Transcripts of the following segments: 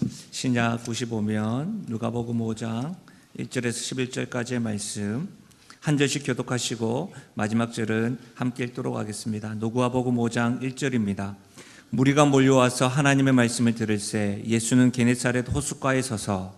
신약 95면 누가복음 5장 1절에서 11절까지의 말씀 한 절씩 교독하시고 마지막 절은 함께 읽도록 하겠습니다. 누가복음 5장 1절입니다. 무리가 몰려와서 하나님의 말씀을 들을새 예수는 게네사렛 호숫가에 서서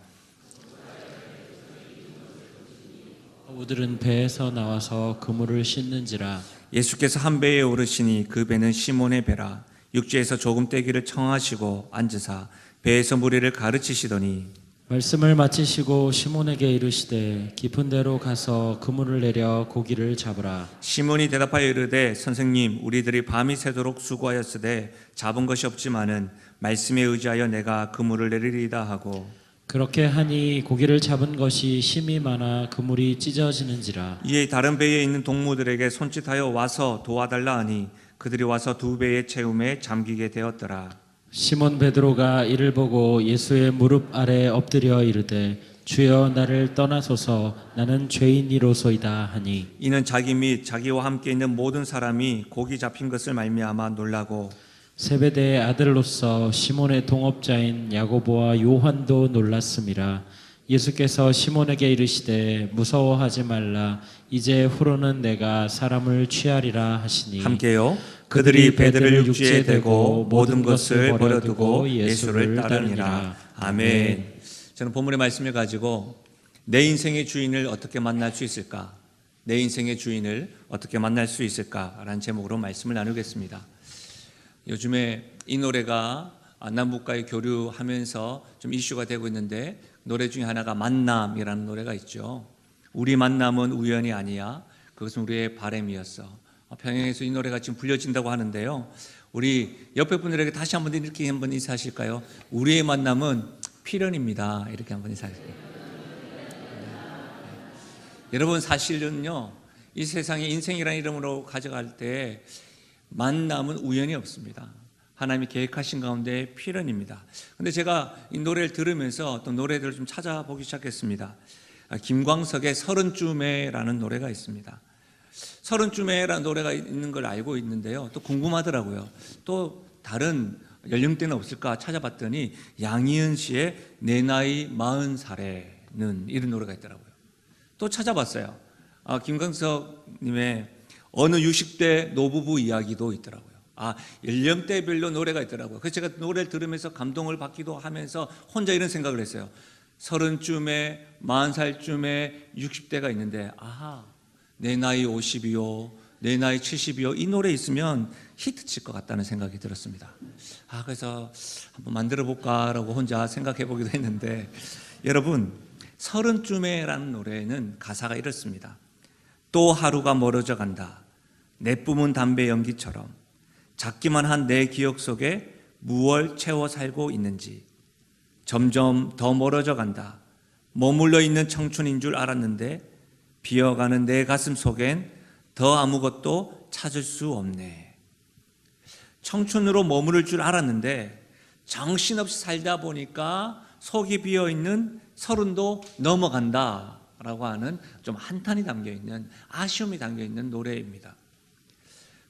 어부들은 배에서 나와서 그물을 씻는지라. 예수께서 한 배에 오르시니 그 배는 시몬의 배라. 육지에서 조금 떼기를 청하시고 앉으사 배에서 무리를 가르치시더니 말씀을 마치시고 시몬에게 이르시되 깊은 데로 가서 그물을 내려 고기를 잡으라. 시몬이 대답하여 이르되 선생님 우리들이 밤이 새도록 수고하였으되 잡은 것이 없지만은 말씀에 의지하여 내가 그물을 내리리이다 하고 그렇게 하니 고기를 잡은 것이 심이 많아 그물이 찢어지는지라. 이에 다른 배에 있는 동무들에게 손짓하여 와서 도와달라 하니 그들이 와서 두 배의 채움에 잠기게 되었더라. 시몬 베드로가 이를 보고 예수의 무릎 아래 엎드려 이르되 주여 나를 떠나소서 나는 죄인이로소이다 하니 이는 자기 및 자기와 함께 있는 모든 사람이 고기 잡힌 것을 말미암아 놀라고 세베대의 아들로서 시몬의 동업자인 야고보와 요한도 놀랐음이라. 예수께서 시몬에게 이르시되 무서워하지 말라 이제 후로는 내가 사람을 취하리라 하시니 함께요. 그들이 배들을 육지에 대고 모든 것을 버려두고 예수를 따르니라. 아멘. 저는 본문의 말씀을 가지고 내 인생의 주인을 어떻게 만날 수 있을까? 내 인생의 주인을 어떻게 만날 수 있을까라는 제목으로 말씀을 나누겠습니다. 요즘에 이 노래가 남북과의 교류하면서 좀 이슈가 되고 있는데 노래 중에 하나가 만남이라는 노래가 있죠. 우리 만남은 우연이 아니야. 그것은 우리의 바람이었어. 평양에서 이 노래가 지금 불려진다고 하는데요. 우리 옆에 분들에게 다시 한번 이렇게 한번 인사하실까요? 우리의 만남은 필연입니다. 이렇게 한번 인사하실까요? 여러분 사실은요. 이 세상에 인생이라는 이름으로 가져갈 때 만남은 우연이 없습니다. 하나님이 계획하신 가운데 필연입니다. 그런데 제가 이 노래를 들으면서 또 노래들을 좀 찾아보기 시작했습니다. 김광석의 서른쯤에라는 노래가 있습니다. 서른쯤에라는 노래가 있는 걸 알고 있는데요. 또 궁금하더라고요. 또 다른 연령대는 없을까 찾아봤더니 양희은 씨의 내 나이 40살에는 이런 노래가 있더라고요. 또 찾아봤어요. 김광석님의 어느 60대 노부부 이야기도 있더라고요. 연령대별로 노래가 있더라고요. 그래서 제가 노래를 들으면서 감동을 받기도 하면서 혼자 이런 생각을 했어요. 30쯤에 40살쯤에 60대가 있는데 내 나이 50이요 내 나이 70이요 이 노래 있으면 히트 칠 것 같다는 생각이 들었습니다. 그래서 한번 만들어 볼까라고 혼자 생각해 보기도 했는데 여러분 30쯤에라는 노래는 가사가 이렇습니다. 또 하루가 멀어져 간다. 내뿜은 담배 연기처럼 작기만 한 내 기억 속에 무얼 채워 살고 있는지 점점 더 멀어져 간다. 머물러 있는 청춘인 줄 알았는데 비어가는 내 가슴 속엔 더 아무것도 찾을 수 없네. 청춘으로 머무를 줄 알았는데 정신없이 살다 보니까 속이 비어있는 서른도 넘어간다 라고 하는 좀 한탄이 담겨있는 아쉬움이 담겨있는 노래입니다.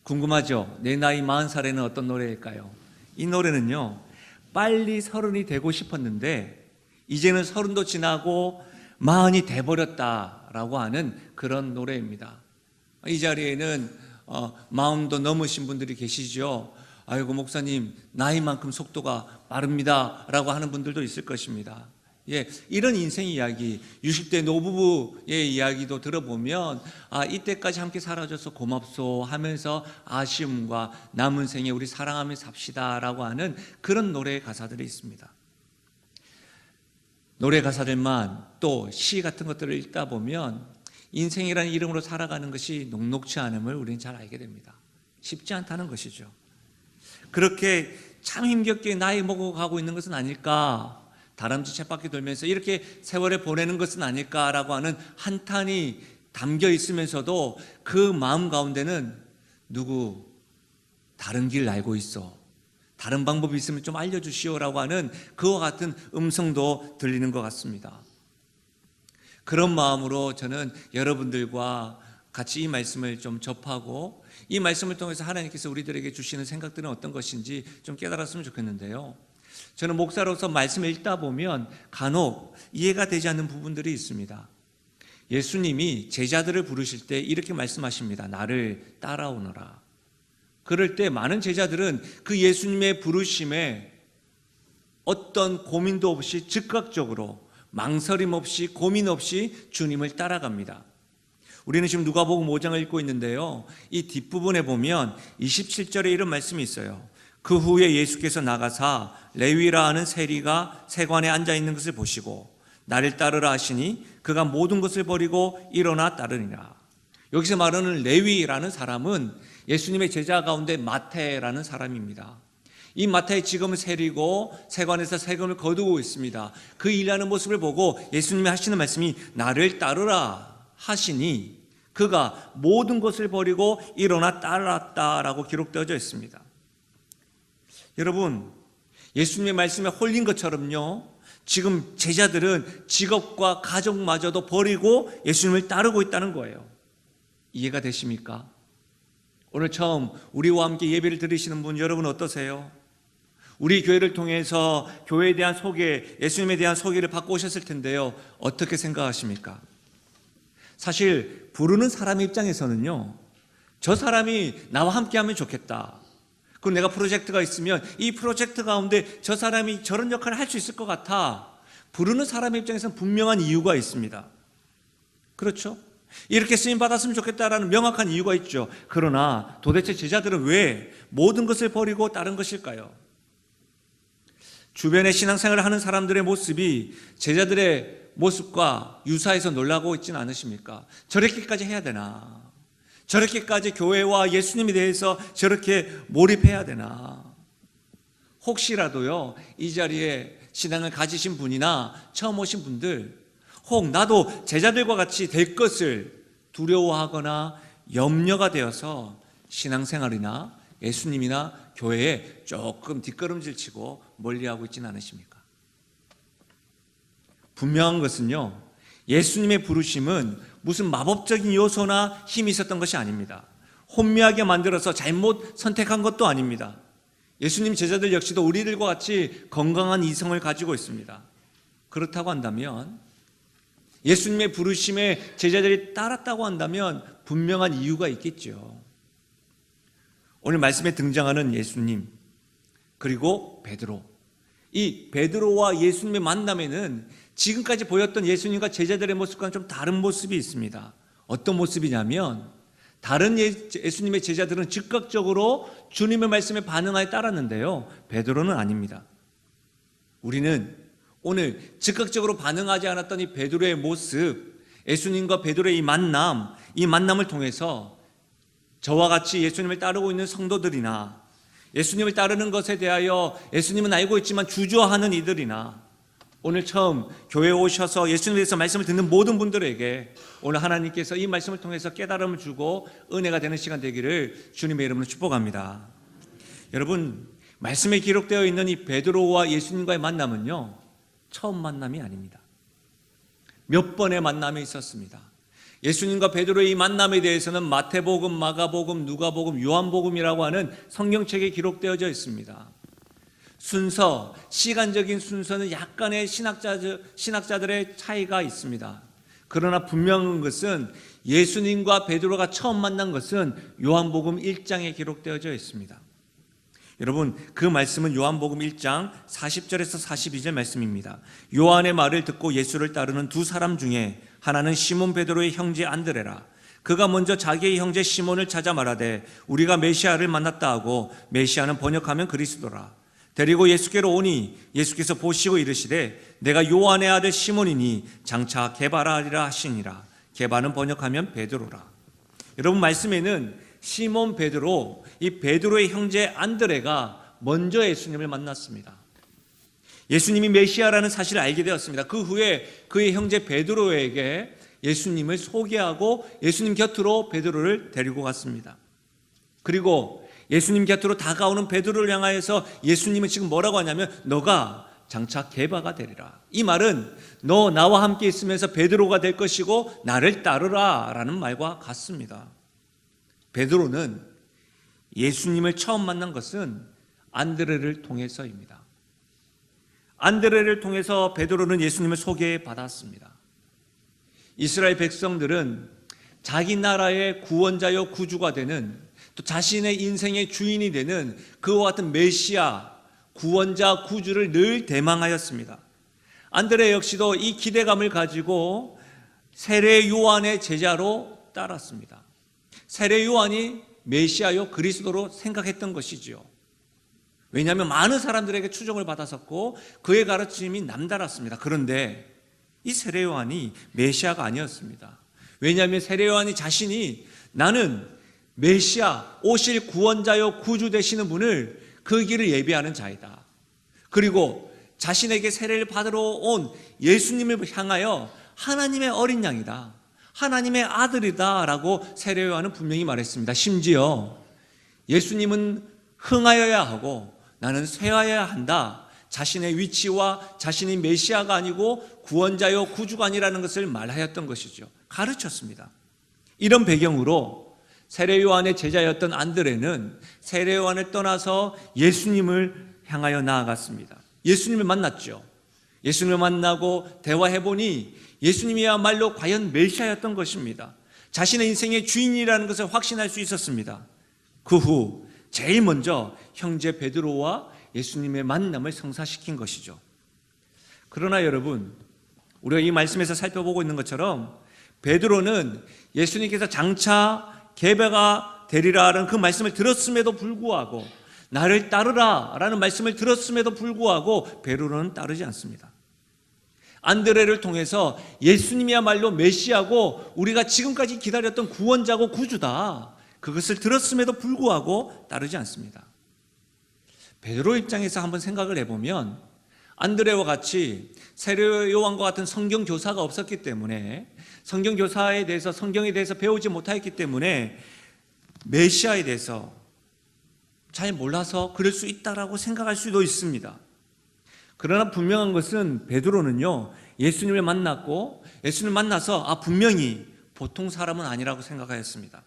궁금하죠? 내 나이 40살에는 어떤 노래일까요? 이 노래는요 빨리 서른이 되고 싶었는데 이제는 서른도 지나고 40이 돼버렸다라고 하는 그런 노래입니다. 이 자리에는 40도 넘으신 분들이 계시죠. 아이고 목사님 나이만큼 속도가 빠릅니다 라고 하는 분들도 있을 것입니다. 이런 인생 이야기 60대 노부부의 이야기도 들어보면 이때까지 함께 살아줘서 고맙소 하면서 아쉬움과 남은 생에 우리 사랑하며 삽시다 라고 하는 그런 노래의 가사들이 있습니다. 노래 가사들만 또 시 같은 것들을 읽다 보면 인생이라는 이름으로 살아가는 것이 녹록치 않음을 우리는 잘 알게 됩니다. 쉽지 않다는 것이죠. 그렇게 참 힘겹게 나이 먹어가고 있는 것은 아닐까, 다람쥐 쳇바퀴 돌면서 이렇게 세월을 보내는 것은 아닐까라고 하는 한탄이 담겨 있으면서도 그 마음 가운데는 누구 다른 길 알고 있어, 다른 방법이 있으면 좀 알려주시오라고 하는 그와 같은 음성도 들리는 것 같습니다. 그런 마음으로 저는 여러분들과 같이 이 말씀을 좀 접하고 이 말씀을 통해서 하나님께서 우리들에게 주시는 생각들은 어떤 것인지 좀 깨달았으면 좋겠는데요. 저는 목사로서 말씀을 읽다 보면 간혹 이해가 되지 않는 부분들이 있습니다. 예수님이 제자들을 부르실 때 이렇게 말씀하십니다. 나를 따라오너라. 그럴 때 많은 제자들은 그 예수님의 부르심에 어떤 고민도 없이 즉각적으로 망설임 없이 고민 없이 주님을 따라갑니다. 우리는 지금 누가복음 5장을 읽고 있는데요. 이 뒷부분에 보면 27절에 이런 말씀이 있어요. 그 후에 예수께서 나가사 레위라 하는 세리가 세관에 앉아 있는 것을 보시고 나를 따르라 하시니 그가 모든 것을 버리고 일어나 따르니라. 여기서 말하는 레위라는 사람은 예수님의 제자 가운데 마태라는 사람입니다. 이 마태의 직업은 세리고 세관에서 세금을 거두고 있습니다. 그 일하는 모습을 보고 예수님이 하시는 말씀이 나를 따르라 하시니 그가 모든 것을 버리고 일어나 따랐다라고 기록되어져 있습니다. 여러분, 예수님의 말씀에 홀린 것처럼요, 지금 제자들은 직업과 가족마저도 버리고 예수님을 따르고 있다는 거예요. 이해가 되십니까? 오늘 처음 우리와 함께 예배를 드리시는 분 여러분 어떠세요? 우리 교회를 통해서 교회에 대한 소개, 예수님에 대한 소개를 받고 오셨을 텐데요. 어떻게 생각하십니까? 사실 부르는 사람 입장에서는요, 저 사람이 나와 함께 하면 좋겠다. 그리고 내가 프로젝트가 있으면 이 프로젝트 가운데 저 사람이 저런 역할을 할 수 있을 것 같아. 부르는 사람 입장에서는 분명한 이유가 있습니다. 그렇죠? 이렇게 쓰임 받았으면 좋겠다라는 명확한 이유가 있죠. 그러나 도대체 제자들은 왜 모든 것을 버리고 따른 것일까요? 주변에 신앙생활을 하는 사람들의 모습이 제자들의 모습과 유사해서 놀라고 있지는 않으십니까? 저렇게까지 해야 되나? 저렇게까지 교회와 예수님에 대해서 저렇게 몰입해야 되나? 혹시라도요, 이 자리에 신앙을 가지신 분이나 처음 오신 분들, 혹 나도 제자들과 같이 될 것을 두려워하거나 염려가 되어서 신앙생활이나 예수님이나 교회에 조금 뒷걸음질 치고 멀리하고 있지는 않으십니까? 분명한 것은요, 예수님의 부르심은 무슨 마법적인 요소나 힘이 있었던 것이 아닙니다. 혼미하게 만들어서 잘못 선택한 것도 아닙니다. 예수님 제자들 역시도 우리들과 같이 건강한 이성을 가지고 있습니다. 그렇다고 한다면, 예수님의 부르심에 제자들이 따랐다고 한다면 분명한 이유가 있겠죠. 오늘 말씀에 등장하는 예수님, 그리고 베드로, 이 베드로와 예수님의 만남에는 지금까지 보였던 예수님과 제자들의 모습과는 좀 다른 모습이 있습니다. 어떤 모습이냐면, 다른 예수님의 제자들은 즉각적으로 주님의 말씀에 반응하여 따랐는데요, 베드로는 아닙니다. 우리는 오늘 즉각적으로 반응하지 않았던 이 베드로의 모습, 예수님과 베드로의 이 만남을 통해서 저와 같이 예수님을 따르고 있는 성도들이나 예수님을 따르는 것에 대하여 예수님은 알고 있지만 주저하는 이들이나 오늘 처음 교회에 오셔서 예수님에 대해서 말씀을 듣는 모든 분들에게 오늘 하나님께서 이 말씀을 통해서 깨달음을 주고 은혜가 되는 시간 되기를 주님의 이름으로 축복합니다. 여러분, 말씀에 기록되어 있는 이 베드로와 예수님과의 만남은요, 처음 만남이 아닙니다. 몇 번의 만남이 있었습니다. 예수님과 베드로의 이 만남에 대해서는 마태복음, 마가복음, 누가복음, 요한복음이라고 하는 성경책에 기록되어져 있습니다. 시간적인 순서는 약간의 신학자들의 차이가 있습니다. 그러나 분명한 것은 예수님과 베드로가 처음 만난 것은 요한복음 1장에 기록되어져 있습니다. 여러분, 그 말씀은 요한복음 1장 40절에서 42절 말씀입니다. 요한의 말을 듣고 예수를 따르는 두 사람 중에 하나는 시몬 베드로의 형제 안드레라. 그가 먼저 자기의 형제 시몬을 찾아 말하되 우리가 메시아를 만났다 하고, 메시아는 번역하면 그리스도라. 데리고 예수께로 오니 예수께서 보시고 이르시되 내가 요한의 아들 시몬이니 장차 게바라리라 하시니라. 게바는 번역하면 베드로라. 여러분, 말씀에는 시몬 베드로, 이 베드로의 형제 안드레가 먼저 예수님을 만났습니다. 예수님이 메시아라는 사실을 알게 되었습니다. 그 후에 그의 형제 베드로에게 예수님을 소개하고 예수님 곁으로 베드로를 데리고 갔습니다. 그리고 예수님 곁으로 다가오는 베드로를 향하여서 예수님은 지금 뭐라고 하냐면 너가 장차 게바가 되리라. 이 말은 너 나와 함께 있으면서 베드로가 될 것이고 나를 따르라 라는 말과 같습니다. 베드로는 예수님을 처음 만난 것은 안드레를 통해서입니다. 안드레를 통해서 베드로는 예수님을 소개받았습니다. 이스라엘 백성들은 자기 나라의 구원자요 구주가 되는, 또 자신의 인생의 주인이 되는 그와 같은 메시아, 구원자, 구주를 늘 대망하였습니다. 안드레 역시도 이 기대감을 가지고 세례 요한의 제자로 따랐습니다. 세례 요한이 메시아요 그리스도로 생각했던 것이지요. 왜냐하면 많은 사람들에게 추종을 받았었고 그의 가르침이 남달랐습니다. 그런데 이 세례 요한이 메시아가 아니었습니다. 왜냐하면 세례 요한이 자신이 나는 메시아, 오실 구원자요 구주 되시는 분을 그 길을 예비하는 자이다. 그리고 자신에게 세례를 받으러 온 예수님을 향하여 하나님의 어린 양이다, 하나님의 아들이다 라고 세례 요한은 분명히 말했습니다. 심지어 예수님은 흥하여야 하고 나는 쇠하여야 한다, 자신의 위치와 자신이 메시아가 아니고 구원자요 구주가 아니라는 것을 말하였던 것이죠. 가르쳤습니다. 이런 배경으로 세례 요한의 제자였던 안드레는 세례 요한을 떠나서 예수님을 향하여 나아갔습니다. 예수님을 만났죠. 예수님을 만나고 대화해보니 예수님이야말로 과연 메시아였던 것입니다. 자신의 인생의 주인이라는 것을 확신할 수 있었습니다. 그 후 제일 먼저 형제 베드로와 예수님의 만남을 성사시킨 것이죠. 그러나 여러분, 우리가 이 말씀에서 살펴보고 있는 것처럼 베드로는 예수님께서 장차 계배가 되리라는 그 말씀을 들었음에도 불구하고, 나를 따르라 라는 말씀을 들었음에도 불구하고 베드로는 따르지 않습니다. 안드레를 통해서 예수님이야말로 메시아고 우리가 지금까지 기다렸던 구원자고 구주다, 그것을 들었음에도 불구하고 따르지 않습니다. 베드로 입장에서 한번 생각을 해보면 안드레와 같이 세례 요한과 같은 성경 교사가 없었기 때문에, 성경 교사에 대해서, 성경에 대해서 배우지 못하였기 때문에 메시아에 대해서 잘 몰라서 그럴 수 있다라고 생각할 수도 있습니다. 그러나 분명한 것은 베드로는요, 예수님을 만났고 예수님을 만나서 분명히 보통 사람은 아니라고 생각하였습니다.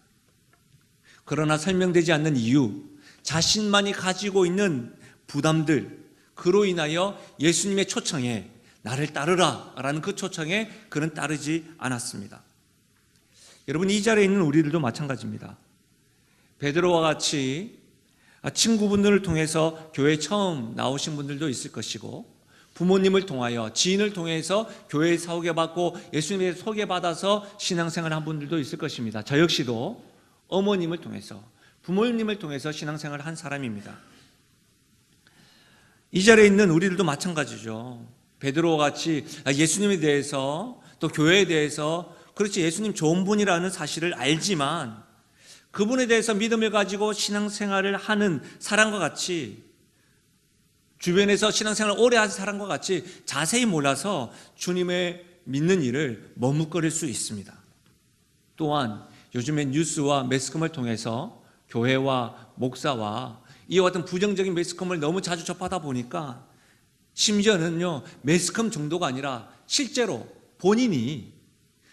그러나 설명되지 않는 이유, 자신만이 가지고 있는 부담들, 그로 인하여 예수님의 초청에, 나를 따르라 라는 그 초청에 그는 따르지 않았습니다. 여러분, 이 자리에 있는 우리들도 마찬가지입니다. 베드로와 같이 친구분들을 통해서 교회에 처음 나오신 분들도 있을 것이고, 부모님을 통하여, 지인을 통해서 교회에 소개받고 예수님에 소개받아서 신앙생활을 한 분들도 있을 것입니다. 저 역시도 어머님을 통해서, 부모님을 통해서 신앙생활을 한 사람입니다. 이 자리에 있는 우리들도 마찬가지죠. 베드로와 같이 예수님에 대해서, 또 교회에 대해서, 그렇지, 예수님 좋은 분이라는 사실을 알지만 그분에 대해서 믿음을 가지고 신앙생활을 하는 사람과 같이, 주변에서 신앙생활을 오래 한 사람과 같이 자세히 몰라서 주님의 믿는 일을 머뭇거릴 수 있습니다. 또한 요즘엔 뉴스와 매스컴을 통해서 교회와 목사와 이와 같은 부정적인 매스컴을 너무 자주 접하다 보니까, 심지어는요, 매스컴 정도가 아니라 실제로 본인이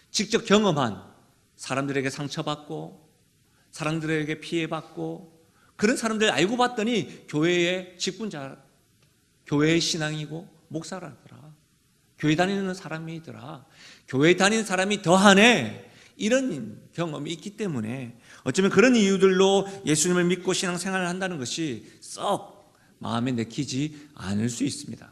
직접 경험한, 사람들에게 상처받고 사람들에게 피해받고 그런 사람들 알고 봤더니 교회의 직분자, 교회의 신앙이고 목사라더라, 교회 다니는 사람이더라, 교회 다니는 사람이 더하네, 이런 경험이 있기 때문에 어쩌면 그런 이유들로 예수님을 믿고 신앙생활을 한다는 것이 썩 마음에 내키지 않을 수 있습니다.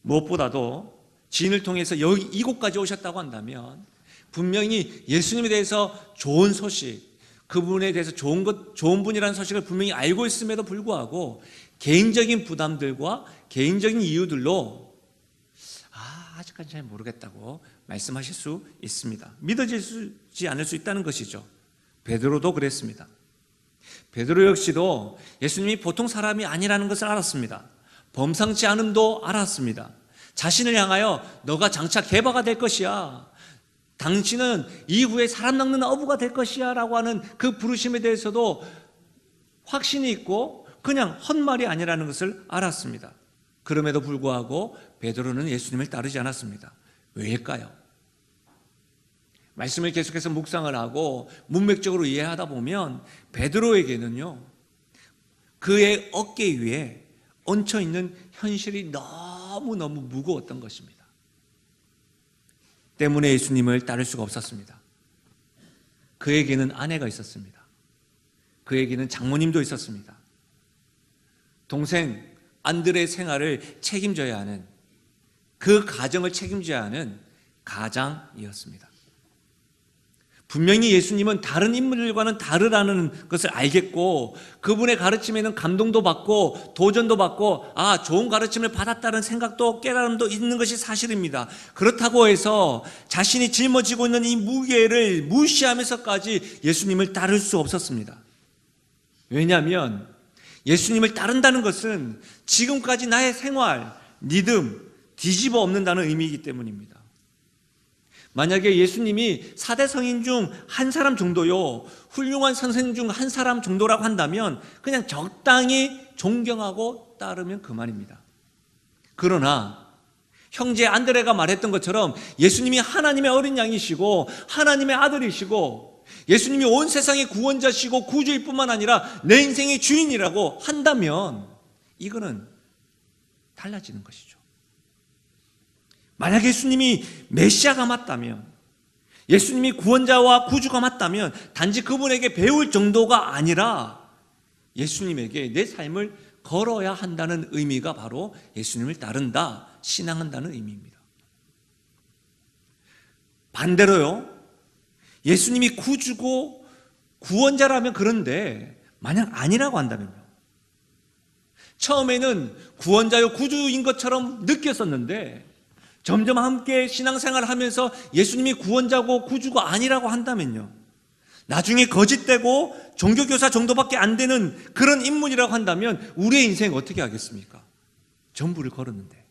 무엇보다도 지인을 통해서 이곳까지 오셨다고 한다면 분명히 예수님에 대해서 좋은 소식, 그분에 대해서 좋은 분이라는 소식을 분명히 알고 있음에도 불구하고 개인적인 부담들과 개인적인 이유들로 아직까지 잘 모르겠다고 말씀하실 수 있습니다. 믿어지지 않을 수 있다는 것이죠. 베드로도 그랬습니다. 베드로 역시도 예수님이 보통 사람이 아니라는 것을 알았습니다. 범상치 않음도 알았습니다. 자신을 향하여 너가 장차 계바가 될 것이야, 당신은 이후에 사람 낚는 어부가 될 것이야 라고 하는 그 부르심에 대해서도 확신이 있고 그냥 헛말이 아니라는 것을 알았습니다. 그럼에도 불구하고 베드로는 예수님을 따르지 않았습니다. 왜일까요? 말씀을 계속해서 묵상을 하고 문맥적으로 이해하다 보면 베드로에게는요, 그의 어깨 위에 얹혀 있는 현실이 너무너무 무거웠던 것입니다. 때문에 예수님을 따를 수가 없었습니다. 그에게는 아내가 있었습니다. 그에게는 장모님도 있었습니다. 동생 안드레의 생활을 책임져야 하는, 그 가정을 책임져야 하는 가장이었습니다. 분명히 예수님은 다른 인물들과는 다르다는 것을 알겠고, 그분의 가르침에는 감동도 받고 도전도 받고, 좋은 가르침을 받았다는 생각도 깨달음도 있는 것이 사실입니다. 그렇다고 해서 자신이 짊어지고 있는 이 무게를 무시하면서까지 예수님을 따를 수 없었습니다. 왜냐하면 예수님을 따른다는 것은 지금까지 나의 생활, 믿음 뒤집어 엎는다는 의미이기 때문입니다. 만약에 예수님이 4대 성인 중 한 사람 정도요, 훌륭한 선생 중 한 사람 정도라고 한다면 그냥 적당히 존경하고 따르면 그만입니다. 그러나 형제 안드레가 말했던 것처럼 예수님이 하나님의 어린 양이시고 하나님의 아들이시고 예수님이 온 세상의 구원자시고 구주일 뿐만 아니라 내 인생의 주인이라고 한다면 이거는 달라지는 것이죠. 만약 예수님이 메시아가 맞다면, 예수님이 구원자와 구주가 맞다면 단지 그분에게 배울 정도가 아니라 예수님에게 내 삶을 걸어야 한다는 의미가 바로 예수님을 따른다, 신앙한다는 의미입니다. 반대로요, 예수님이 구주고 구원자라면 그런데 만약 아니라고 한다면요, 처음에는 구원자요 구주인 것처럼 느꼈었는데 점점 함께 신앙생활을 하면서 예수님이 구원자고 구주가 아니라고 한다면요, 나중에 거짓되고 종교교사 정도밖에 안 되는 그런 인물이라고 한다면 우리의 인생 어떻게 하겠습니까? 전부를 걸었는데.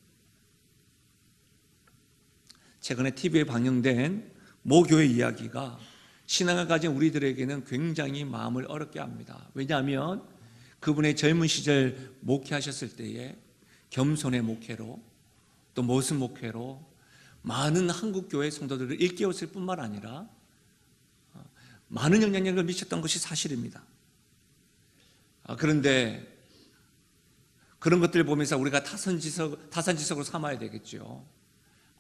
최근에 TV에 방영된 모 교회 이야기가 신앙을 가진 우리들에게는 굉장히 마음을 어렵게 합니다. 왜냐하면 그분의 젊은 시절 목회하셨을 때에 겸손의 목회로, 또 모습 목회로 많은 한국교회 성도들을 일깨웠을 뿐만 아니라 많은 영향력을 미쳤던 것이 사실입니다. 그런데 그런 것들을 보면서 우리가 타산지석으로 삼아야 되겠죠.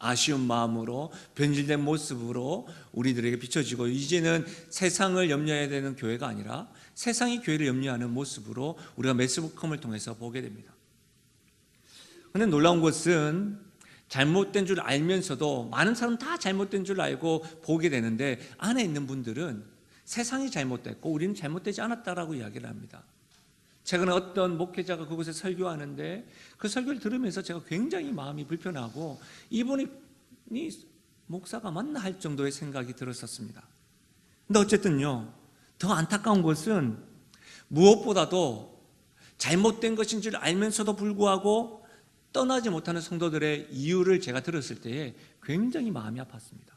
아쉬운 마음으로, 변질된 모습으로 우리들에게 비춰지고, 이제는 세상을 염려해야 되는 교회가 아니라 세상이 교회를 염려하는 모습으로 우리가 매스컴을 통해서 보게 됩니다. 그런데 놀라운 것은 잘못된 줄 알면서도 많은 사람 다 잘못된 줄 알고 보게 되는데, 안에 있는 분들은 세상이 잘못됐고 우리는 잘못되지 않았다라고 이야기를 합니다. 최근에 어떤 목회자가 그곳에 설교하는데 그 설교를 들으면서 제가 굉장히 마음이 불편하고, 이분이 목사가 맞나 할 정도의 생각이 들었었습니다. 근데 어쨌든요, 더 안타까운 것은 무엇보다도 잘못된 것인 줄 알면서도 불구하고 떠나지 못하는 성도들의 이유를 제가 들었을 때에 굉장히 마음이 아팠습니다.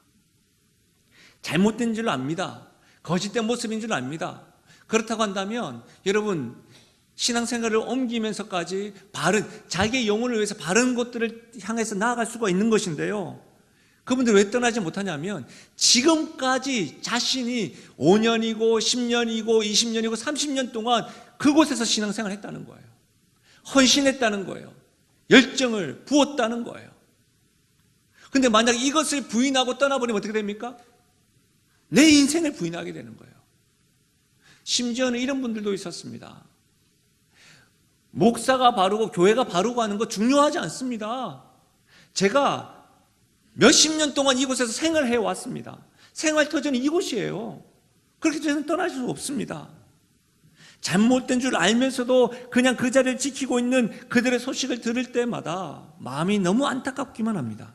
잘못된 줄 압니다. 거짓된 모습인 줄 압니다. 그렇다고 한다면 여러분, 신앙생활을 옮기면서까지 자기의 영혼을 위해서 바른 것들을 향해서 나아갈 수가 있는 것인데요, 그분들 왜 떠나지 못하냐면 지금까지 자신이 5년이고 10년이고 20년이고 30년 동안 그곳에서 신앙생활을 했다는 거예요. 헌신했다는 거예요. 열정을 부었다는 거예요. 근데 만약 이것을 부인하고 떠나버리면 어떻게 됩니까? 내 인생을 부인하게 되는 거예요. 심지어는 이런 분들도 있었습니다. 목사가 바르고 교회가 바르고 하는 거 중요하지 않습니다. 제가 몇십 년 동안 이곳에서 생활해 왔습니다. 생활터전이 이곳이에요. 그렇게 저는 떠날 수 없습니다. 잘못된 줄 알면서도 그냥 그 자리를 지키고 있는 그들의 소식을 들을 때마다 마음이 너무 안타깝기만 합니다.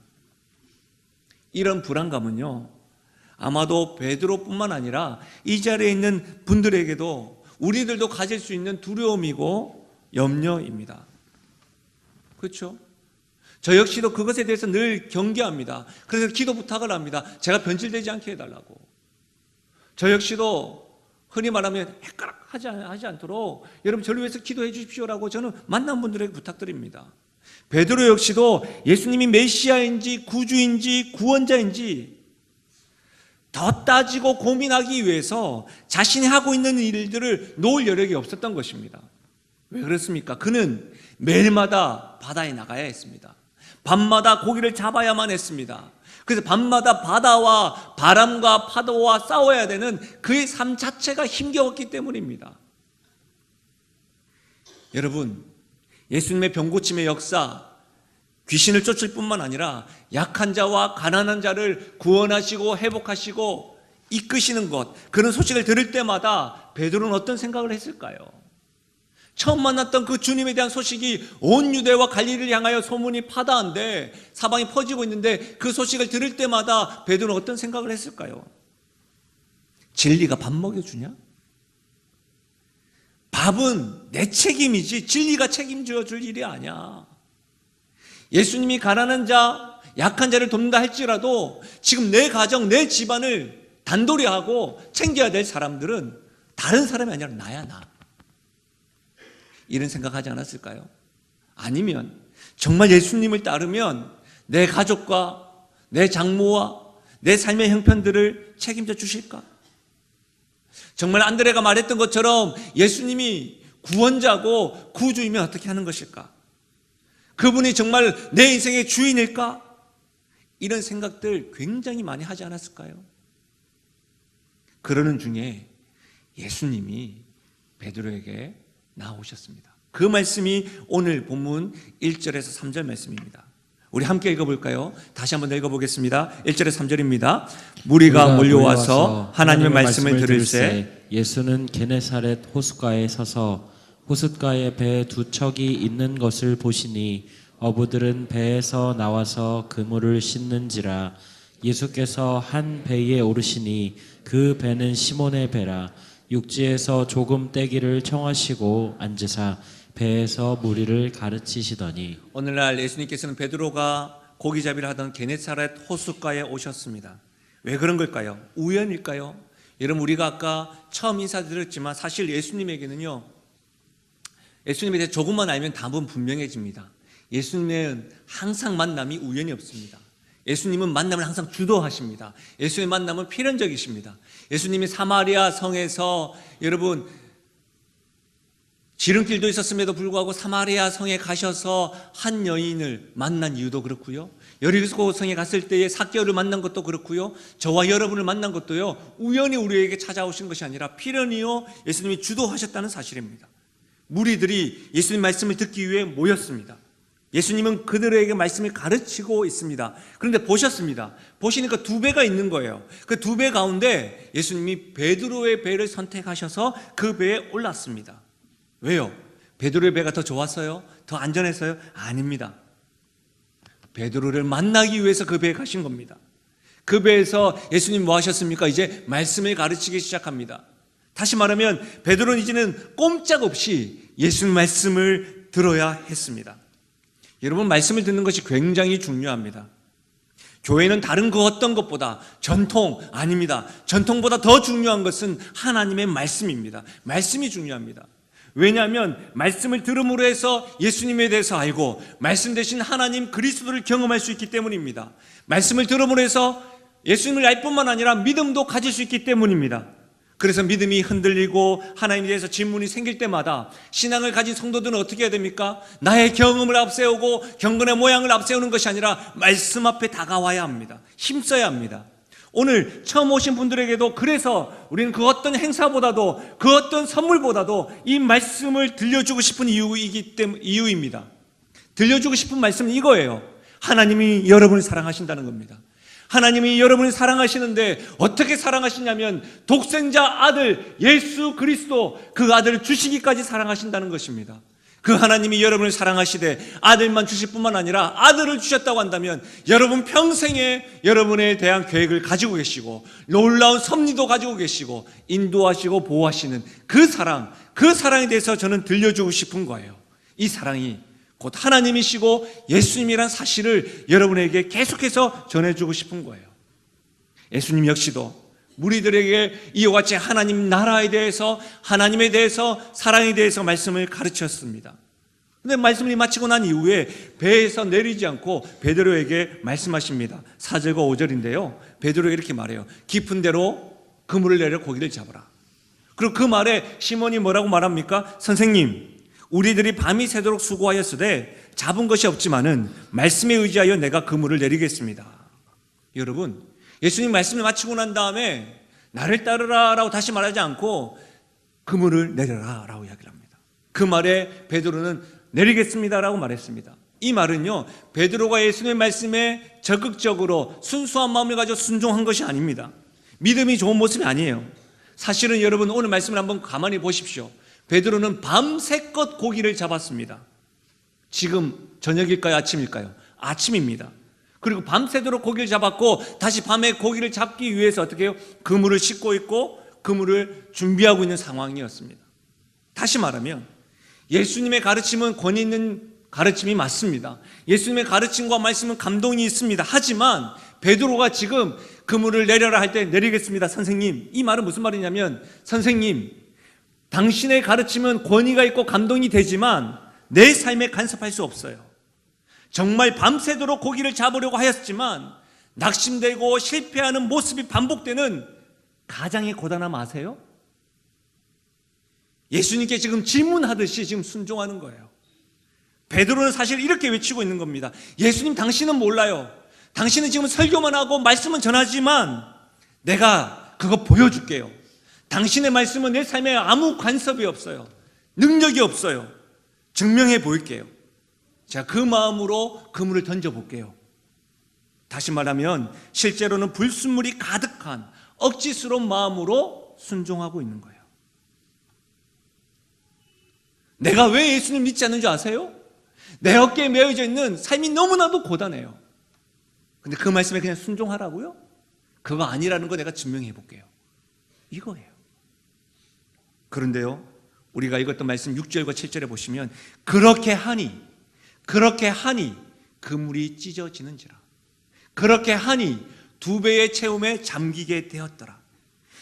이런 불안감은요, 아마도 베드로뿐만 아니라 이 자리에 있는 분들에게도 우리들도 가질 수 있는 두려움이고 염려입니다. 그렇죠? 저 역시도 그것에 대해서 늘 경계합니다. 그래서 기도 부탁을 합니다. 제가 변질되지 않게 해달라고. 저 역시도 흔히 말하면 헷갈락 하지 않도록 여러분 저를 위해서 기도해 주십시오라고 저는 만난 분들에게 부탁드립니다. 베드로 역시도 예수님이 메시아인지 구주인지 구원자인지 더 따지고 고민하기 위해서 자신이 하고 있는 일들을 놓을 여력이 없었던 것입니다. 왜 그렇습니까? 그는 매일마다 바다에 나가야 했습니다. 밤마다 고기를 잡아야만 했습니다. 그래서 밤마다 바다와 바람과 파도와 싸워야 되는 그의 삶 자체가 힘겨웠기 때문입니다. 여러분, 예수님의 병고침의 역사, 귀신을 쫓을 뿐만 아니라 약한 자와 가난한 자를 구원하시고 회복하시고 이끄시는 것, 그런 소식을 들을 때마다 베드로는 어떤 생각을 했을까요? 처음 만났던 그 주님에 대한 소식이 온 유대와 갈릴리를 향하여 소문이 파다한데, 사방이 퍼지고 있는데 그 소식을 들을 때마다 베드로는 어떤 생각을 했을까요? 진리가 밥 먹여주냐? 밥은 내 책임이지 진리가 책임져 줄 일이 아니야. 예수님이 가난한 자, 약한 자를 돕는다 할지라도 지금 내 가정, 내 집안을 단돌이 하고 챙겨야 될 사람들은 다른 사람이 아니라 나야, 나. 이런 생각하지 않았을까요? 아니면 정말 예수님을 따르면 내 가족과 내 장모와 내 삶의 형편들을 책임져 주실까? 정말 안드레가 말했던 것처럼 예수님이 구원자고 구주이면 어떻게 하는 것일까? 그분이 정말 내 인생의 주인일까? 이런 생각들 굉장히 많이 하지 않았을까요? 그러는 중에 예수님이 베드로에게 나오셨습니다. 그 말씀이 오늘 본문 1절에서 3절 말씀입니다. 우리 함께 읽어볼까요? 다시 한번 읽어보겠습니다. 1절에서 3절입니다. 무리가 몰려와서 하나님의 말씀을 들을새 예수는 게네사렛 호숫가에 서서 호숫가에 배 두 척이 있는 것을 보시니 어부들은 배에서 나와서 그물을 씻는지라. 예수께서 한 배에 오르시니 그 배는 시몬의 배라. 육지에서 조금 떼기를 청하시고 앉으사 배에서 무리를 가르치시더니. 오늘날 예수님께서는 베드로가 고기잡이를 하던 게네사렛 호숫가에 오셨습니다. 왜 그런 걸까요? 우연일까요? 여러분, 우리가 아까 처음 인사드렸지만 사실 예수님에게는요, 예수님에 대해 조금만 알면 답은 분명해집니다. 예수님은 항상 만남이 우연이 없습니다. 예수님은 만남을 항상 주도하십니다. 예수님의 만남은 필연적이십니다. 예수님이 사마리아 성에서, 여러분, 지름길도 있었음에도 불구하고 사마리아 성에 가셔서 한 여인을 만난 이유도 그렇고요, 여리고 성에 갔을 때에 삭개오를 만난 것도 그렇고요, 저와 여러분을 만난 것도요, 우연히 우리에게 찾아오신 것이 아니라 필연이요 예수님이 주도하셨다는 사실입니다. 무리들이 예수님 말씀을 듣기 위해 모였습니다. 예수님은 그들에게 말씀을 가르치고 있습니다. 그런데 보셨습니다. 보시니까 두 배가 있는 거예요. 그 두 배 가운데 예수님이 베드로의 배를 선택하셔서 그 배에 올랐습니다. 왜요? 베드로의 배가 더 좋았어요? 더 안전했어요? 아닙니다. 베드로를 만나기 위해서 그 배에 가신 겁니다. 그 배에서 예수님 뭐 하셨습니까? 이제 말씀을 가르치기 시작합니다. 다시 말하면 베드로는 이제는 꼼짝없이 예수님 말씀을 들어야 했습니다. 여러분, 말씀을 듣는 것이 굉장히 중요합니다. 교회는 다른 그 어떤 것보다, 전통 아닙니다. 전통보다 더 중요한 것은 하나님의 말씀입니다. 말씀이 중요합니다. 왜냐하면 말씀을 들음으로 해서 예수님에 대해서 알고 말씀 대신 하나님 그리스도를 경험할 수 있기 때문입니다. 말씀을 들음으로 해서 예수님을 알 뿐만 아니라 믿음도 가질 수 있기 때문입니다. 그래서 믿음이 흔들리고 하나님에 대해서 질문이 생길 때마다 신앙을 가진 성도들은 어떻게 해야 됩니까? 나의 경험을 앞세우고 경건의 모양을 앞세우는 것이 아니라 말씀 앞에 다가와야 합니다. 힘써야 합니다. 오늘 처음 오신 분들에게도 그래서 우리는 그 어떤 행사보다도 그 어떤 선물보다도 이 말씀을 들려주고 싶은 이유입니다. 들려주고 싶은 말씀은 이거예요. 하나님이 여러분을 사랑하신다는 겁니다. 하나님이 여러분을 사랑하시는데 어떻게 사랑하시냐면 독생자 아들 예수 그리스도, 그 아들을 주시기까지 사랑하신다는 것입니다. 그 하나님이 여러분을 사랑하시되 아들만 주실 뿐만 아니라 아들을 주셨다고 한다면 여러분 평생에 여러분에 대한 계획을 가지고 계시고 놀라운 섭리도 가지고 계시고 인도하시고 보호하시는 그 사랑에 대해서 저는 들려주고 싶은 거예요. 이 사랑이 곧 하나님이시고 예수님이란 사실을 여러분에게 계속해서 전해주고 싶은 거예요. 예수님 역시도 무리들에게 이와 같이 하나님 나라에 대해서, 하나님에 대해서, 사랑에 대해서 말씀을 가르쳤습니다. 그런데 말씀을 마치고 난 이후에 배에서 내리지 않고 베드로에게 말씀하십니다. 4절과 5절인데요 베드로가 이렇게 말해요. 깊은 데로 그물을 내려 고기를 잡아라. 그리고 그 말에 시몬이 뭐라고 말합니까? 선생님, 우리들이 밤이 새도록 수고하였으되 잡은 것이 없지만은 말씀에 의지하여 내가 그물을 내리겠습니다. 여러분, 예수님 말씀을 마치고 난 다음에 나를 따르라 라고 다시 말하지 않고 그물을 내려라 라고 이야기를 합니다. 그 말에 베드로는 내리겠습니다 라고 말했습니다. 이 말은요, 베드로가 예수님의 말씀에 적극적으로 순수한 마음을 가지고 순종한 것이 아닙니다. 믿음이 좋은 모습이 아니에요. 사실은 여러분, 오늘 말씀을 한번 가만히 보십시오. 베드로는 밤새껏 고기를 잡았습니다. 지금 저녁일까요? 아침일까요? 아침입니다. 그리고 밤새도록 고기를 잡았고 다시 밤에 고기를 잡기 위해서 어떻게 해요? 그물을 싣고 있고 그물을 준비하고 있는 상황이었습니다. 다시 말하면 예수님의 가르침은 권위 있는 가르침이 맞습니다. 예수님의 가르침과 말씀은 감동이 있습니다. 하지만 베드로가 지금 그물을 내려라 할 때 내리겠습니다. 선생님, 이 말은 무슨 말이냐면, 선생님, 당신의 가르침은 권위가 있고 감동이 되지만 내 삶에 간섭할 수 없어요. 정말 밤새도록 고기를 잡으려고 하였지만 낙심되고 실패하는 모습이 반복되는 가장의 고단함 아세요? 예수님께 지금 질문하듯이 지금 순종하는 거예요. 베드로는 사실 이렇게 외치고 있는 겁니다. 예수님, 당신은 몰라요. 당신은 지금 설교만 하고 말씀은 전하지만 내가 그거 보여줄게요. 당신의 말씀은 내 삶에 아무 간섭이 없어요. 능력이 없어요. 증명해 보일게요. 자, 그 마음으로 그물을 던져볼게요. 다시 말하면 실제로는 불순물이 가득한 억지스러운 마음으로 순종하고 있는 거예요. 내가 왜 예수님 믿지 않는 줄 아세요? 내 어깨에 메어져 있는 삶이 너무나도 고단해요. 근데 그 말씀에 그냥 순종하라고요? 그거 아니라는 거 내가 증명해 볼게요. 이거예요. 그런데요, 우리가 읽었던 말씀 6절과 7절에 보시면 그렇게 하니 그물이 찢어지는지라, 그렇게 하니 2배의 채움에 잠기게 되었더라.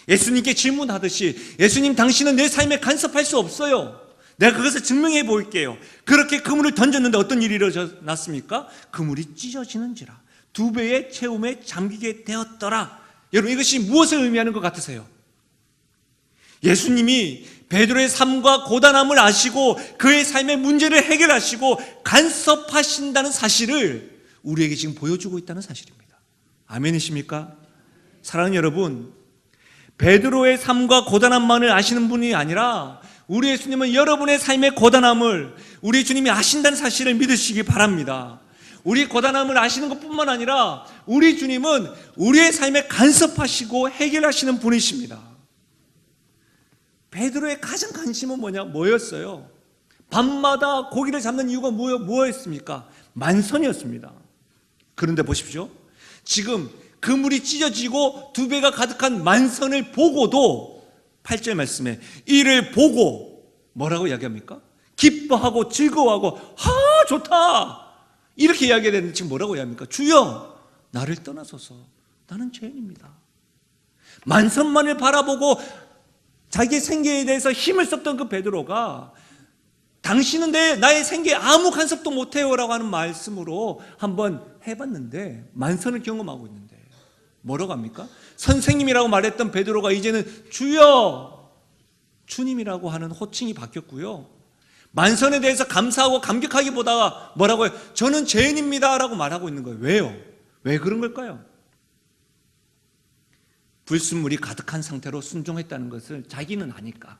예수님께 질문하듯이, 예수님, 당신은 내 삶에 간섭할 수 없어요. 내가 그것을 증명해 볼게요. 그렇게 그물을 던졌는데 어떤 일이 일어났습니까? 그물이 찢어지는지라, 2배의 채움에 잠기게 되었더라. 여러분, 이것이 무엇을 의미하는 것 같으세요? 예수님이 베드로의 삶과 고단함을 아시고 그의 삶의 문제를 해결하시고 간섭하신다는 사실을 우리에게 지금 보여주고 있다는 사실입니다. 아멘이십니까? 사랑하는 여러분, 베드로의 삶과 고단함만을 아시는 분이 아니라 우리 예수님은 여러분의 삶의 고단함을 우리 주님이 아신다는 사실을 믿으시기 바랍니다. 우리 고단함을 아시는 것뿐만 아니라 우리 주님은 우리의 삶에 간섭하시고 해결하시는 분이십니다. 베드로의 가장 관심은 뭐였어요? 밤마다 고기를 잡는 이유가 뭐였습니까? 만선이었습니다. 그런데 보십시오. 지금 그물이 찢어지고 2배가 가득한 만선을 보고도 8절 말씀에 이를 보고 뭐라고 이야기합니까? 기뻐하고 즐거워하고 좋다 이렇게 이야기하는데 지금 뭐라고 이야기합니까? 주여, 나를 떠나소서, 나는 죄인입니다. 만선만을 바라보고 자기의 생계에 대해서 힘을 썼던 그 베드로가 당신은 나의 생계에 아무 간섭도 못해요 라고 하는 말씀으로 한번 해봤는데 만선을 경험하고 있는데 뭐라고 합니까? 선생님이라고 말했던 베드로가 이제는 주여, 주님이라고 하는 호칭이 바뀌었고요, 만선에 대해서 감사하고 감격하기보다 뭐라고 해요? 저는 죄인입니다 라고 말하고 있는 거예요. 왜요? 왜 그런 걸까요? 불순물이 가득한 상태로 순종했다는 것을 자기는 아니까,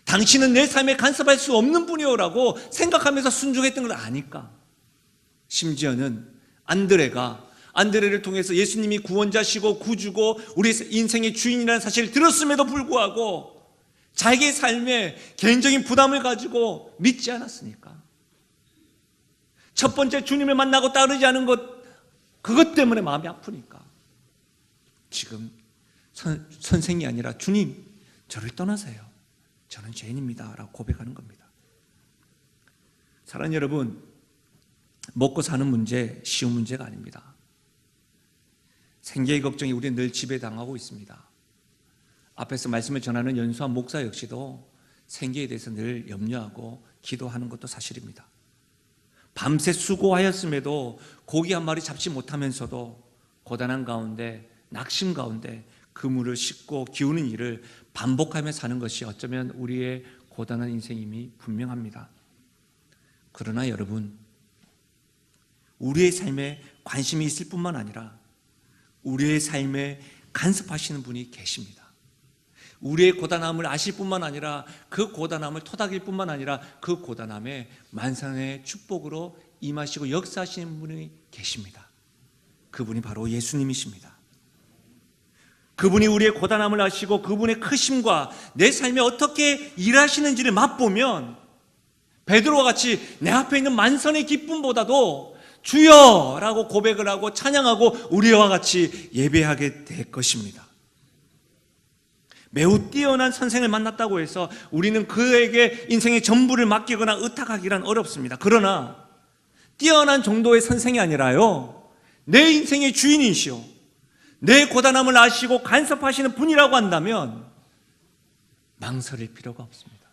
당신은 내 삶에 간섭할 수 없는 분이오라고 생각하면서 순종했던 걸 아니까, 심지어는 안드레를 통해서 예수님이 구원자시고 구주고 우리 인생의 주인이라는 사실을 들었음에도 불구하고 자기의 삶에 개인적인 부담을 가지고 믿지 않았으니까, 첫 번째 주님을 만나고 따르지 않은 그것 때문에 마음이 아프니까 지금 선생이 아니라 주님, 저를 떠나세요. 저는 죄인입니다 라고 고백하는 겁니다. 사랑하는 여러분, 먹고 사는 문제 쉬운 문제가 아닙니다. 생계의 걱정이 우리는 늘 지배당하고 있습니다. 앞에서 말씀을 전하는 연수한 목사 역시도 생계에 대해서 늘 염려하고 기도하는 것도 사실입니다. 밤새 수고하였음에도 고기 한 마리 잡지 못하면서도 고단한 가운데, 낙심 가운데 그물을 싣고 기우는 일을 반복하며 사는 것이 어쩌면 우리의 고단한 인생임이 분명합니다. 그러나 여러분, 우리의 삶에 관심이 있을 뿐만 아니라 우리의 삶에 간섭하시는 분이 계십니다. 우리의 고단함을 아실 뿐만 아니라 그 고단함을 토닥일 뿐만 아니라 그 고단함에 만상의 축복으로 임하시고 역사하시는 분이 계십니다. 그분이 바로 예수님이십니다. 그분이 우리의 고단함을 아시고 그분의 크심과 내 삶에 어떻게 일하시는지를 맛보면 베드로와 같이 내 앞에 있는 만선의 기쁨보다도 주여라고 고백을 하고 찬양하고 우리와 같이 예배하게 될 것입니다. 매우 뛰어난 선생을 만났다고 해서 우리는 그에게 인생의 전부를 맡기거나 의탁하기란 어렵습니다. 그러나 뛰어난 정도의 선생이 아니라요, 내 인생의 주인이시오, 내 고단함을 아시고 간섭하시는 분이라고 한다면 망설일 필요가 없습니다.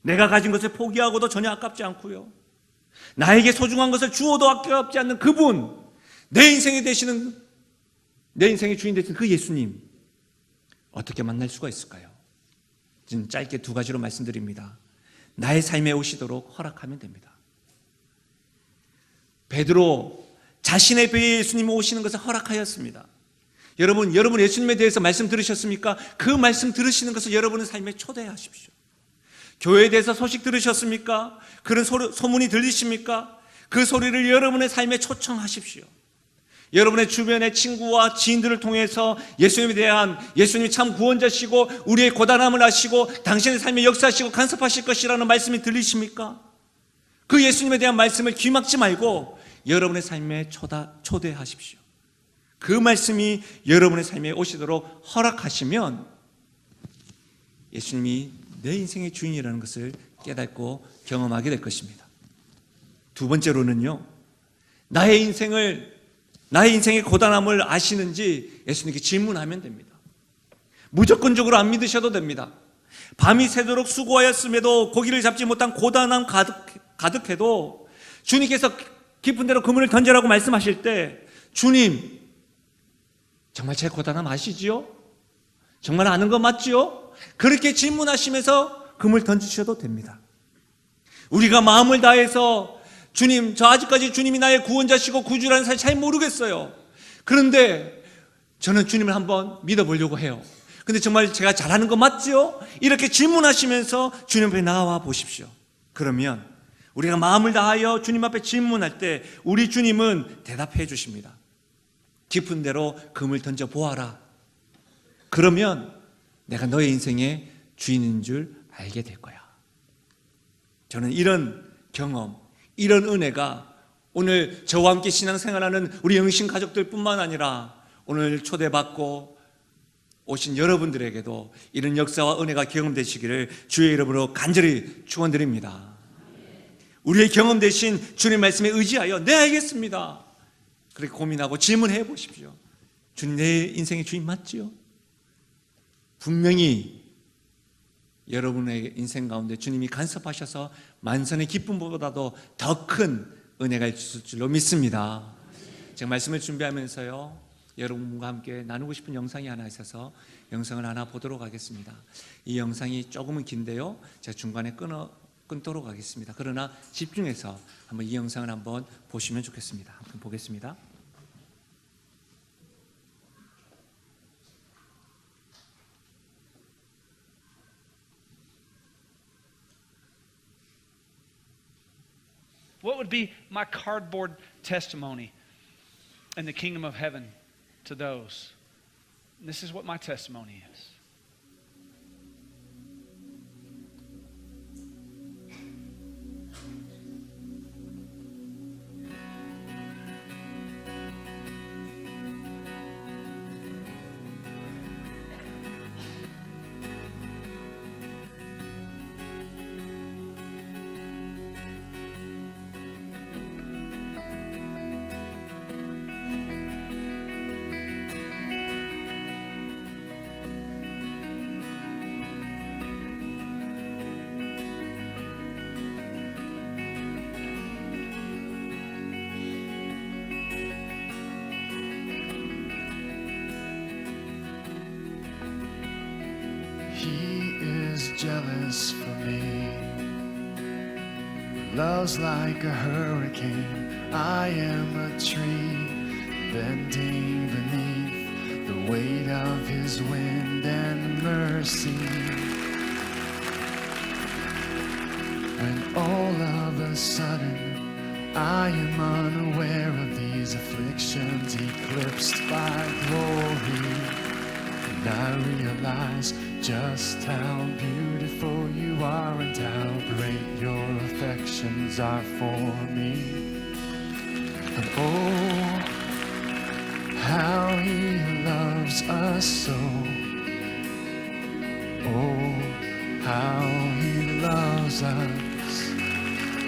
내가 가진 것을 포기하고도 전혀 아깝지 않고요, 나에게 소중한 것을 주어도 아깝지 않는 그분, 내 인생의 주인 되시는 그 예수님, 어떻게 만날 수가 있을까요? 지금 짧게 두 가지로 말씀드립니다. 나의 삶에 오시도록 허락하면 됩니다. 베드로 자신의 배에 예수님이 오시는 것을 허락하였습니다. 여러분 예수님에 대해서 말씀 들으셨습니까? 그 말씀 들으시는 것을 여러분의 삶에 초대하십시오. 교회에 대해서 소식 들으셨습니까? 그런 소문이 들리십니까? 그 소리를 여러분의 삶에 초청하십시오. 여러분의 주변의 친구와 지인들을 통해서 예수님에 대한, 예수님이 참 구원자시고 우리의 고단함을 아시고 당신의 삶에 역사하시고 간섭하실 것이라는 말씀이 들리십니까? 그 예수님에 대한 말씀을 귀 막지 말고 여러분의 삶에 초대하십시오. 그 말씀이 여러분의 삶에 오시도록 허락하시면 예수님이 내 인생의 주인이라는 것을 깨닫고 경험하게 될 것입니다. 두 번째로는요, 나의 인생의 고단함을 아시는지 예수님께 질문하면 됩니다. 무조건적으로 안 믿으셔도 됩니다. 밤이 새도록 수고하였음에도 고기를 잡지 못한 고단함 가득해도 주님께서 깊은 데로 그물을 던지라고 말씀하실 때, 주님 정말 제 고단함 아시지요? 정말 아는 거 맞지요? 그렇게 질문하시면서 그물 던지셔도 됩니다. 우리가 마음을 다해서 주님, 저 아직까지 주님이 나의 구원자시고 구주라는 사실 잘 모르겠어요. 그런데 저는 주님을 한번 믿어보려고 해요. 근데 정말 제가 잘하는 거 맞지요? 이렇게 질문하시면서 주님 앞에 나와 보십시오. 그러면 우리가 마음을 다하여 주님 앞에 질문할 때 우리 주님은 대답해 주십니다. 깊은 데로 그물 던져 보아라. 그러면 내가 너의 인생의 주인인 줄 알게 될 거야. 저는 이런 경험, 이런 은혜가 오늘 저와 함께 신앙생활하는 우리 영신 가족들뿐만 아니라 오늘 초대받고 오신 여러분들에게도 이런 역사와 은혜가 경험되시기를 주의 이름으로 간절히 축원드립니다. 우리의 경험되신 주님 말씀에 의지하여 네 알겠습니다, 그렇게 고민하고 질문해 보십시오. 주님, 내 인생의 주인 맞지요? 분명히 여러분의 인생 가운데 주님이 간섭하셔서 만선의 기쁨보다도 더 큰 은혜가 있을 줄로 믿습니다. 제가 말씀을 준비하면서요, 여러분과 함께 나누고 싶은 영상이 하나 있어서 영상을 하나 보도록 하겠습니다. 이 영상이 조금은 긴데요, 제가 중간에 끊도록 하겠습니다. 그러나 집중해서 한번 이 영상을 한번 보시면 좋겠습니다. 한번 보겠습니다. What would be my cardboard testimony in the kingdom of heaven to those? And this is what my testimony is. Love's like a hurricane. I am a tree bending beneath the weight of his wind and mercy. When all of a sudden I am unaware of these afflictions eclipsed by glory, and I realize just how beautiful you are and how great your affections are for me. And oh, how he loves us so. Oh, how he loves us.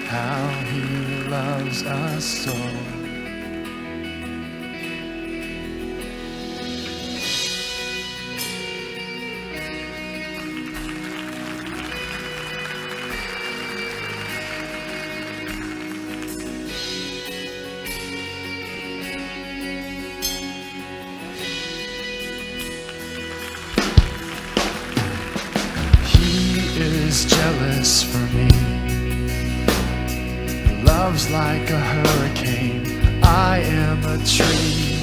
How he loves us so. Is jealous for me. Love's like a hurricane. I am a tree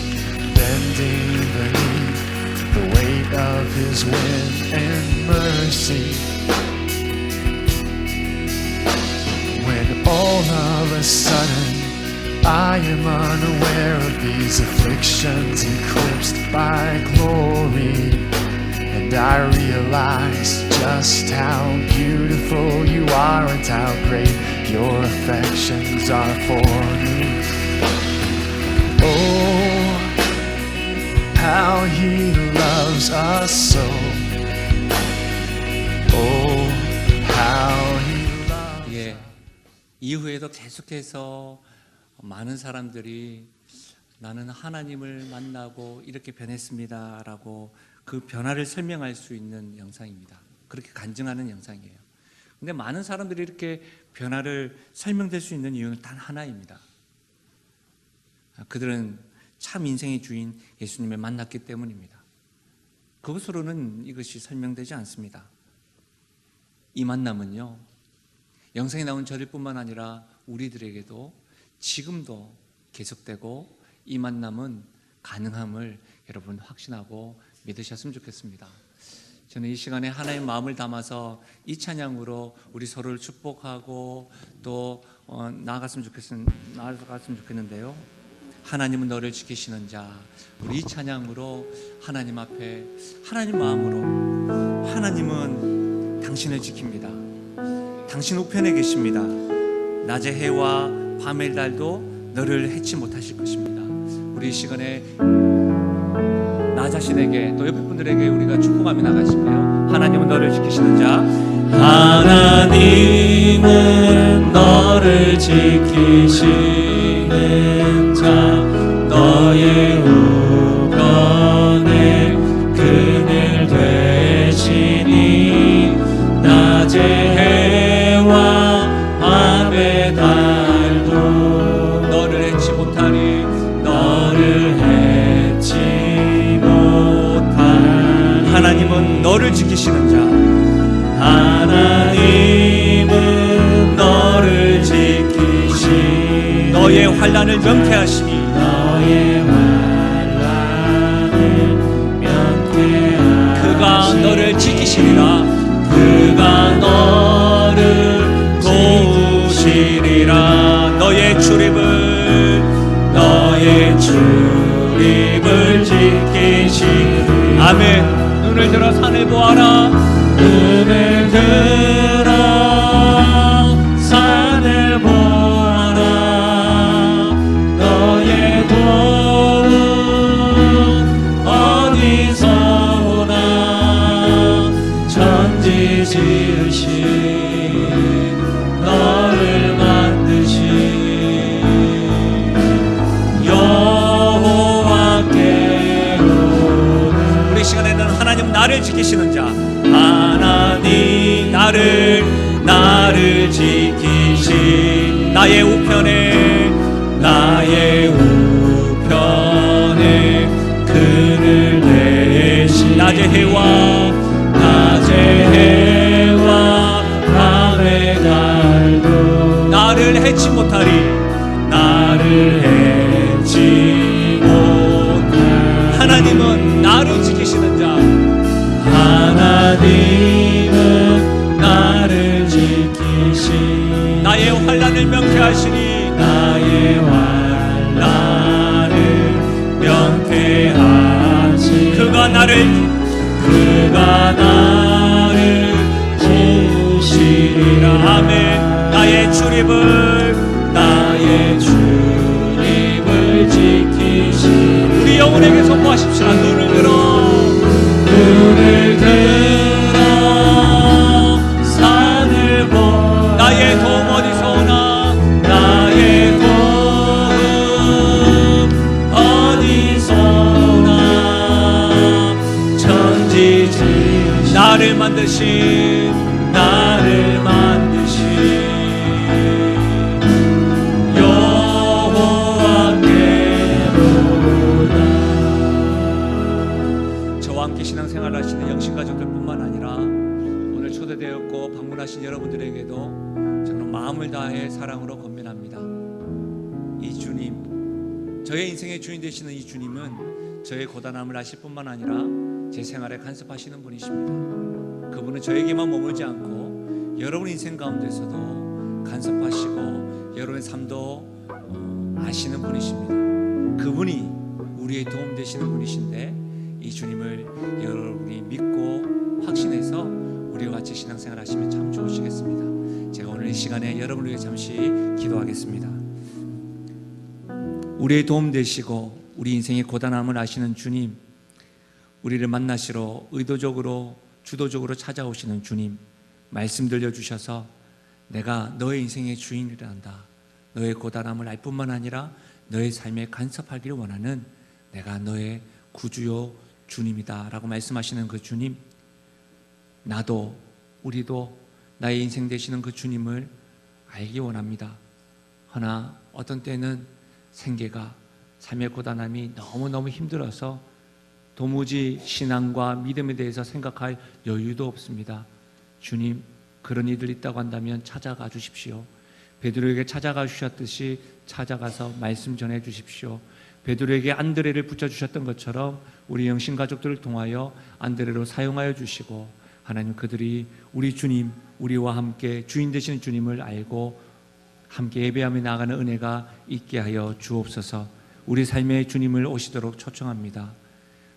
bending beneath the weight of his wind and mercy. When all of a sudden I am unaware of these afflictions eclipsed by glory, and I realize just how beautiful you are and how great your affections are for me. Oh, how he loves us so. Oh, how he loves 예, 이후에도 계속해서 많은 사람들이 나는 하나님을 만나고 이렇게 변했습니다라고 그 변화를 설명할 수 있는 영상입니다. 그렇게 간증하는 영상이에요. 근데 많은 사람들이 이렇게 변화를 설명될 수 있는 이유는 단 하나입니다. 그들은 참 인생의 주인 예수님을 만났기 때문입니다. 그것으로는 이것이 설명되지 않습니다. 이 만남은요, 영상에 나온 저들뿐만 아니라 우리들에게도 지금도 계속되고 이 만남은 가능함을 여러분 확신하고 믿으셨으면 좋겠습니다. 저는 이 시간에 하나님의 마음을 담아서 이 찬양으로 우리 서로를 축복하고 또 나아갔으면 좋겠는데요. 하나님은 너를 지키시는 자. 우리 이 찬양으로 하나님 앞에 하나님 마음으로, 하나님은 당신을 지킵니다. 당신 우편에 계십니다. 낮의 해와 밤의 달도 너를 해치 못하실 것입니다. 우리 이 시간에 나 자신에게 또 옆에 분들에게 우리가 축복하며 나가실까요? 하나님은 너를 지키시는 자. 하나님은 너를 지키시는 자. 너의 우편에 그늘 되시니 낮의 해와 밤의 달도 너를 해치 못하니 하나님은 너를 지키시는 자. 하나님은 너를 지키시니 너의 환난을 명쾌하시니 너의 환난을 명쾌하시니 그가 너를 지키시리라. 그가 너를 도우시리라. 너의 출입을 지키시리. 아멘. 눈을 들어 산을 보아라. 눈을 들어 산을 보아라. 너의 도움 어디서 오나. 천지 지으신 너를 만드신 여호와께 오는. 우리 시간에는 하나님 나를 지키시는 자. 하나님 나를 지키시. 나의 우편에 그늘 내시. 낮의 해와 밤의 달도 나를 나를 해치 못할 하나님은 나를 지키시는 자. 하나님은 나를 지키시 나의 환난을 명쾌하시니 나의 환난을 명쾌하시 그가 나를 보시리라 아멘. 나의 주님을 지키시 우리 영혼에게 선포하십시오. 눈을 들어 눈을 들어 산을 보아 나의 도움 어디서 오나 나의 도움 어디서 오나 천지지 나를 만드신 나를 만드신 여호와께로다. 저와 함께 신앙생활 하시는 영신가족들뿐만 아니라 오늘 초대되었고 방문하신 여러분들에게도 저는 마음을 다해 사랑으로 권면합니다. 이 주님, 저의 인생의 주인 되시는 이 주님은 저의 고단함을 아실 뿐만 아니라 제 생활에 간섭하시는 분이십니다. 그분은 저에게만 머물지 않고 여러분 인생 가운데서도 간섭하시고 여러분의 삶도 아시는 분이십니다. 그분이 우리의 도움 되시는 분이신데 이 주님을 여러분이 믿고 확신해서 우리와 같이 신앙생활 하시면 참 좋으시겠습니다. 제가 오늘 이 시간에 여러분을 위해 잠시 기도하겠습니다. 우리의 도움 되시고 우리 인생의 고단함을 아시는 주님, 우리를 만나시러 의도적으로 주도적으로 찾아오시는 주님, 말씀 들려주셔서 내가 너의 인생의 주인이란다, 너의 고단함을 알 뿐만 아니라 너의 삶에 간섭하기를 원하는 내가 너의 구주요 주님이다 라고 말씀하시는 그 주님, 나도 우리도 나의 인생 되시는 그 주님을 알기 원합니다. 허나 어떤 때는 생계가, 삶의 고단함이 너무너무 힘들어서 도무지 신앙과 믿음에 대해서 생각할 여유도 없습니다. 주님, 그런 이들 있다고 한다면 찾아가 주십시오. 베드로에게 찾아가 주셨듯이 찾아가서 말씀 전해 주십시오. 베드로에게 안드레를 붙여주셨던 것처럼 우리 영신 가족들을 통하여 안드레로 사용하여 주시고, 하나님 그들이 우리 주님, 우리와 함께 주인 되시는 주님을 알고 함께 예배하며 나아가는 은혜가 있게 하여 주옵소서. 우리 삶의 주님을 오시도록 초청합니다.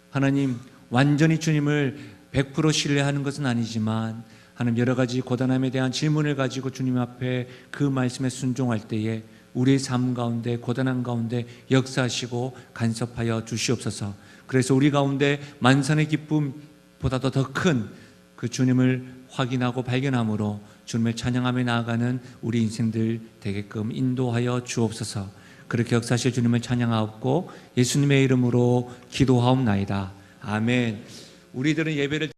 하나님, 완전히 주님을 100% 신뢰하는 것은 아니지만 하나님, 여러 가지 고단함에 대한 질문을 가지고 주님 앞에 그 말씀에 순종할 때에 우리의 삶 가운데, 고단함 가운데 역사하시고 간섭하여 주시옵소서. 그래서 우리 가운데 만선의 기쁨보다도 더 큰 그 주님을 확인하고 발견함으로 주님을 찬양하며 나아가는 우리 인생들 되게끔 인도하여 주옵소서. 그렇게 역사하실 주님을 찬양하옵고 예수님의 이름으로 기도하옵나이다. 아멘. 우리들은 예배를